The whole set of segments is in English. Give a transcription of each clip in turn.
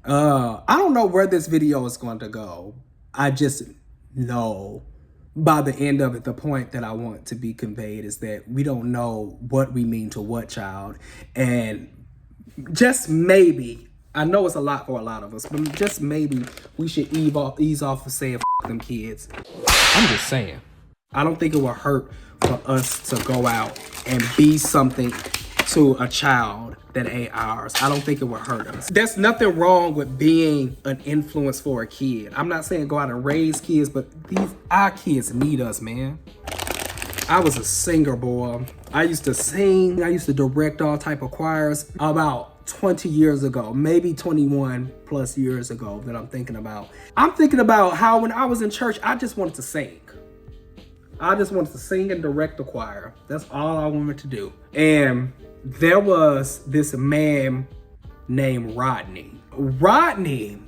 I don't know where this video is going to go. I just know by the end of it, the point that I want to be conveyed is that we don't know what we mean to what child. And just maybe, I know it's a lot for a lot of us, but just maybe we should ease off of saying F them kids. I'm just saying. I don't think it will hurt for us to go out and be something to a child that ain't ours. I don't think it will hurt us. There's nothing wrong with being an influence for a kid. I'm not saying go out and raise kids, but our kids need us, man. I was a singer, boy. I used to sing. I used to direct all type of choirs about 20 years ago, maybe 21 plus years ago that I'm thinking about. I'm thinking about how when I was in church, I just wanted to sing. I just wanted to sing and direct the choir. That's all I wanted to do. And there was this man named Rodney. Rodney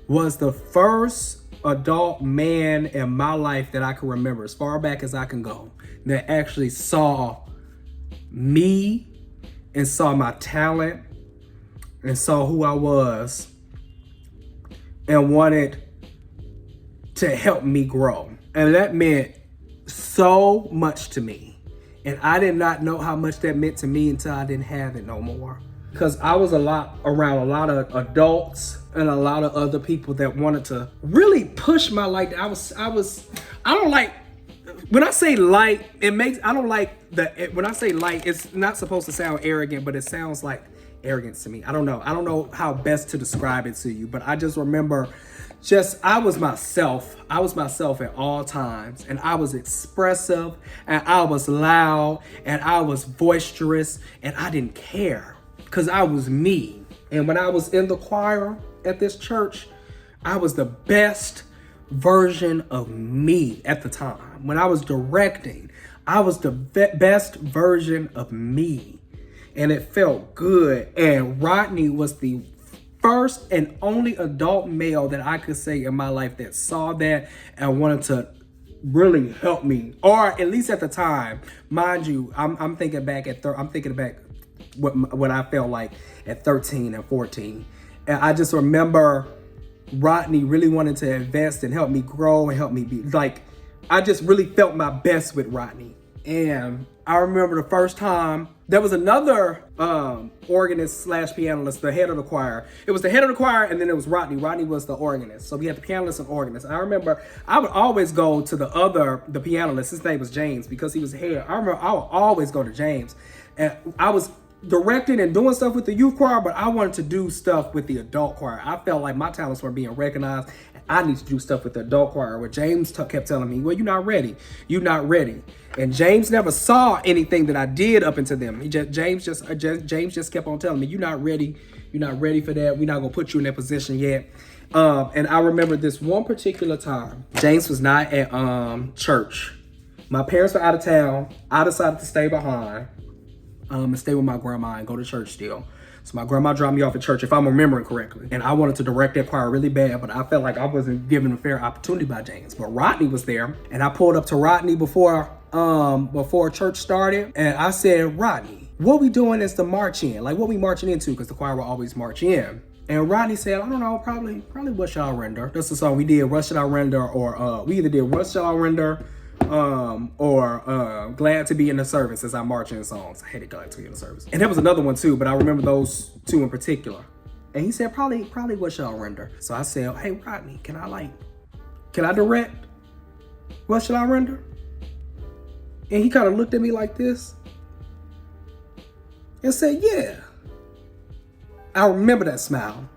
was the first adult man in my life that I can remember, as far back as I can go, that actually saw me and saw my talent and saw who I was and wanted to help me grow. And that meant so much to me. And I did not know how much that meant to me until I didn't have it no more. Because I was around a lot of adults and a lot of other people that wanted to really push my light. I don't like, when I say light, I don't like that. When I say light, it's not supposed to sound arrogant, but it sounds like arrogance to me. I don't know how best to describe it to you, but I just remember I was myself. I was myself at all times, and I was expressive, and I was loud, and I was boisterous, and I didn't care because I was me. And when I was in the choir at this church, I was the best version of me at the time. When I was directing, I was the best version of me, and it felt good. And Rodney was the first and only adult male that I could say in my life that saw that and wanted to really help me, or at least at the time, mind you, I'm thinking back what I felt like at 13 and 14, and I just remember Rodney really wanted to invest and help me grow and help me be like, I just really felt my best with Rodney. And I remember the first time there was another organist slash pianist, the head of the choir. It was the head of the choir, and then it was Rodney. Rodney was the organist. So we had the pianist and organist. And I remember I would always go to the pianist. His name was James because he was the head. I remember I would always go to James. And I was directing and doing stuff with the youth choir, but I wanted to do stuff with the adult choir. I felt like my talents were being recognized. And I need to do stuff with the adult choir. Where James kept telling me, well, you're not ready. You're not ready. And James never saw anything that I did up until them. James just kept on telling me, you're not ready. You're not ready for that. We're not going to put you in that position yet. And I remember this one particular time, James was not at church. My parents were out of town. I decided to stay behind and stay with my grandma and go to church still. So my grandma dropped me off at church, if I'm remembering correctly. And I wanted to direct that choir really bad, but I felt like I wasn't given a fair opportunity by James. But Rodney was there, and I pulled up to Rodney before church started, and I said, Rodney, what we doing is the march in. Like, what we marching into, because the choir will always march in. And Rodney said, I don't know, probably What Shall I Render. That's the song we did, What Shall I Render, or we either did What Shall I Render, or Glad to Be in the Service as I march in songs. I hated Glad to Be in the Service. And there was another one too, but I remember those two in particular. And he said, probably What Shall I Render. So I said, hey, Rodney, can I direct What Shall I Render? And he kind of looked at me like this and said, yeah. I remember that smile.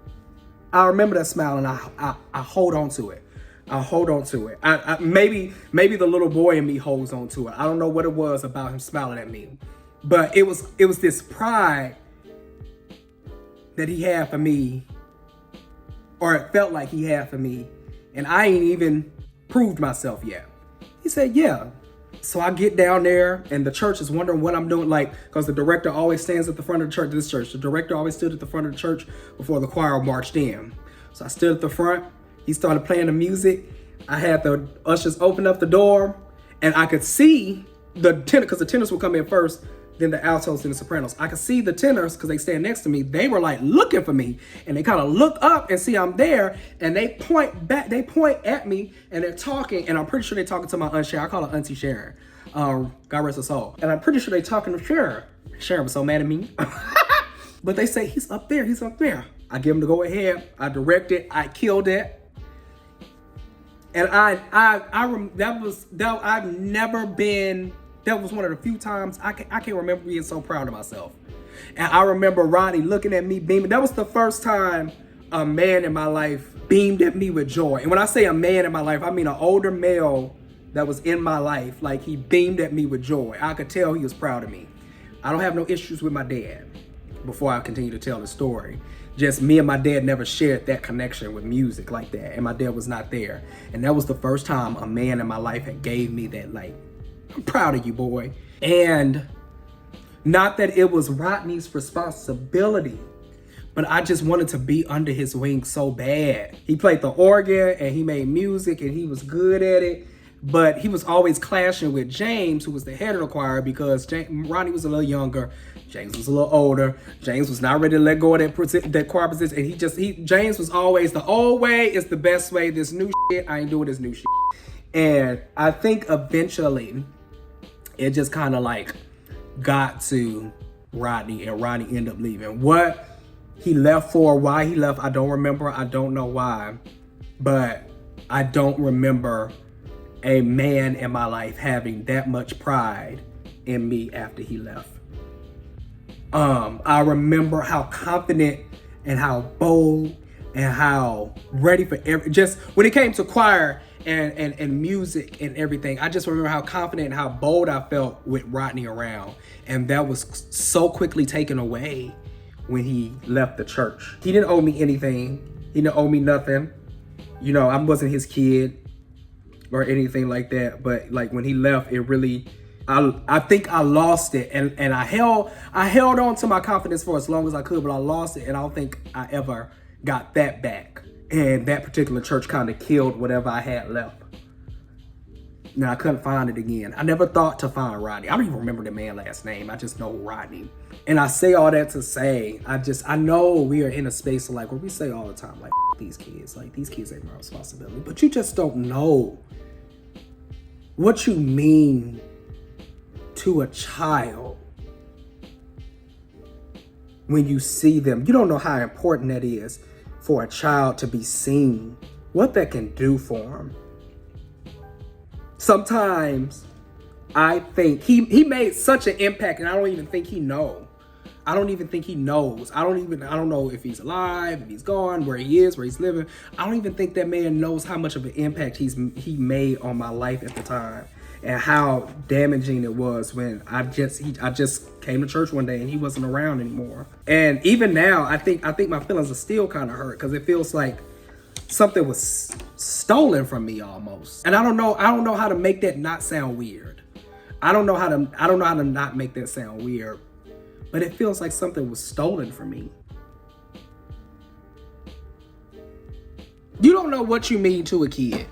And I hold on to it. Maybe the little boy in me holds on to it. I don't know what it was about him smiling at me, but it was this pride that he had for me, or it felt like he had for me, and I ain't even proved myself yet. He said, yeah. So I get down there, and the church is wondering what I'm doing, like, because the director always stands at the front of the church. This church, the director always stood at the front of the church before the choir marched in. So I stood at the front. He started playing the music. I had the ushers open up the door, and I could see the tenor, because the tenors would come in first. than the altos and the sopranos. I could see the tenors because they stand next to me. They were like looking for me, and they kind of look up and see I'm there, and they point back. They point at me, and they're talking, and I'm pretty sure they're talking to my Aunt Sharon. I call her Auntie Sharon. God rest her soul. And I'm pretty sure they're talking to Sharon. Sharon was so mad at me. But they say, he's up there, he's up there. I give him the go ahead. I direct it. I killed it. And that was one of the few times I can't remember being so proud of myself. And I remember Rodney looking at me beaming. That was the first time a man in my life beamed at me with joy. And when I say a man in my life, I mean an older male that was in my life. Like, he beamed at me with joy. I could tell he was proud of me. I don't have no issues with my dad. Before I continue to tell the story, just me and my dad never shared that connection with music like that, and my dad was not there. And that was the first time a man in my life had gave me that, like, I'm proud of you, boy. And not that it was Rodney's responsibility, but I just wanted to be under his wing so bad. He played the organ and he made music and he was good at it. But he was always clashing with James, who was the head of the choir, because Rodney was a little younger, James was a little older. James was not ready to let go of that choir position, and James was always, the old way is the best way. This new shit, I ain't doing this new shit. And I think eventually it just kind of like got to Rodney, and Rodney ended up leaving. What he left for, why he left, I don't remember. I don't know why, but I don't remember a man in my life having that much pride in me after he left. I remember how confident and how bold and how ready for just when it came to choir and music and everything, I just remember how confident and how bold I felt with Rodney around. And that was so quickly taken away when he left the church. He didn't owe me anything. He didn't owe me nothing. You know, I wasn't his kid or anything like that, but like when he left, it really, I think I lost it, and I held on to my confidence for as long as I could, but I lost it, and I don't think I ever got that back. And that particular church kind of killed whatever I had left. Now I couldn't find it again. I never thought to find Rodney. I don't even remember the man's last name. I just know Rodney. And I say all that to say, I know we are in a space of like where we say all the time, like, these kids ain't my responsibility, but you just don't know what you mean to a child when you see them. You don't know how important that is for a child to be seen, what that can do for them. Sometimes I think he made such an impact, and I don't even think he knows. I don't even think he knows. I don't know if he's alive, if he's gone, where he is, where he's living. I don't even think that man knows how much of an impact he made on my life at the time, and how damaging it was when I just came to church one day and he wasn't around anymore. And even now, I think my feelings are still kind of hurt, because it feels like something was stolen from me almost. And I don't know how to make that not sound weird. I don't know how to not make that sound weird. But it feels like something was stolen from me. You don't know what you mean to a kid.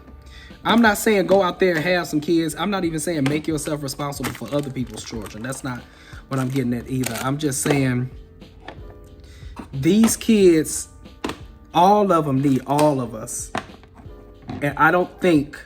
I'm not saying go out there and have some kids. I'm not even saying make yourself responsible for other people's children. That's not what I'm getting at either. I'm just saying these kids, all of them need all of us. And I don't think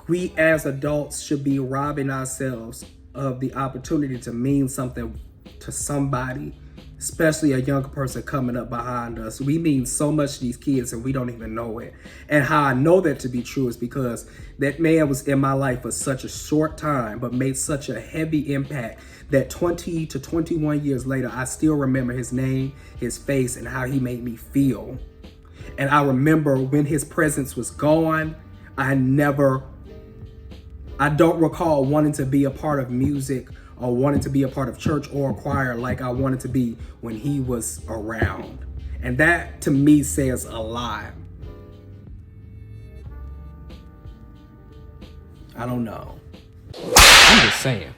we as adults should be robbing ourselves of the opportunity to mean something to somebody, especially a younger person coming up behind us. We mean so much to these kids and we don't even know it. And how I know that to be true is because that man was in my life for such a short time, but made such a heavy impact that 20 to 21 years later, I still remember his name, his face, and how he made me feel. And I remember when his presence was gone, I don't recall wanting to be a part of music or wanting to be a part of church or a choir like I wanted to be when he was around. And that to me says a lot. I don't know. I'm just saying.